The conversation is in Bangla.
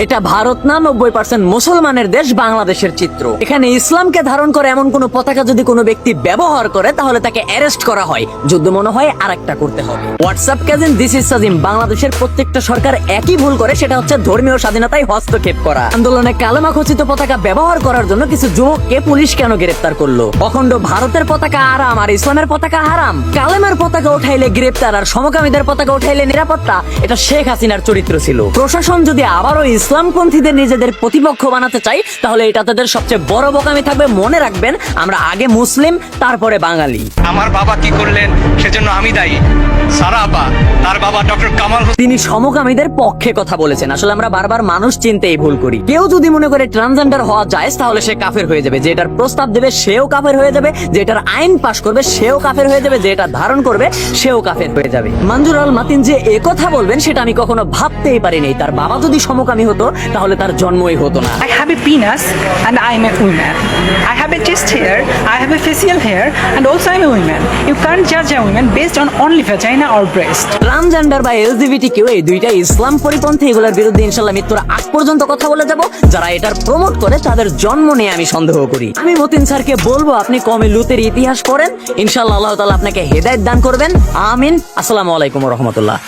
এটা ভারত না 90% মুসলমানের দেশ বাংলাদেশের চিত্র। এখানে ইসলামকে ধারণ করে এমন কোন পতাকা যদি কোনো ব্যক্তি ব্যবহার করে তাহলে তাকে অ্যারেস্ট করা হয়, যুদ্ধ মনে হয় আরেকটা করতে হবে। WhatsApp cousin this is Sajim. বাংলাদেশের প্রত্যেকটা সরকার একই ভুল করে, সেটা হচ্ছে ধর্মীয় স্বাধীনতায় হস্তক্ষেপ করা। আন্দোলনে কালেমা খচিত পতাকা ব্যবহার করার জন্য কিছু যুবককে পুলিশ কেন গ্রেফতার করলো? অখণ্ড ভারতের পতাকা আরাম আর ইসলামের পতাকা হারাম। কালেমার পতাকা উঠাইলে গ্রেফতার আর সমকামীদের পতাকা উঠাইলে নিরাপত্তা, এটা শেখ হাসিনার চরিত্র ছিল। প্রশাসন যদি আবারও ইসলামপন্থীদের নিজেদের প্রতিপক্ষ বানাতে চাই তাহলে এটা তাদের সবচেয়ে বড় বোকামি থাকবে। মনে রাখবেন, আমরা আগে মুসলিম, তারপরে বাঙালি। আমার বাবা কি করলেন সেজন্য আমি দায়ী। সারা আপা, তার বাবা ডক্টর কামাল হোসেন। তিনি সমকামীদের পক্ষে কথা বলেছেন। আসলে আমরা বারবার মানুষ চিনতেই ভুল করি। কেউ যদি মনে করে ট্রান্সজেন্ডার হওয়া যায় তাহলে সে কাফের হয়ে যাবে, যে এটার প্রস্তাব দেবে সেও কাফের হয়ে যাবে, যে এটার আইন পাশ করবে সেও কাফের হয়ে যাবে, যে এটা ধারণ করবে সেও কাফের হয়ে যাবে। মঞ্জুর আল মাতিন যে একথা বলবেন সেটা আমি কখনো ভাবতেই পারিনি। তার বাবা যদি সমকামী হতো তাহলে তার জন্মই হতো না। I have a penis and I am a woman. I have a chest hair, I have a facial hair and also I am a woman. You can't judge a woman based on only vagina or breast. Transgender বা LGBTQ এই দুইটা ইসলাম পরিপন্থী, এগুলোর বিরুদ্ধে ইনশাআল্লাহ মৃত্যুর আগ পর্যন্ত কথা বলে যাব। যারা এটার প্রমোট করে তাদের জন্ম নিয়ে আমি সন্দেহ করি। আমি মতিন স্যারকে বলবো আপনি কমে লুতের ইতিহাস পড়েন, ইনশাআল্লাহ আল্লাহ তাআলা আপনাকে হেদায়েত দান করবেন। আমিন। আসসালামু আলাইকুম ওয়া রাহমাতুল্লাহ।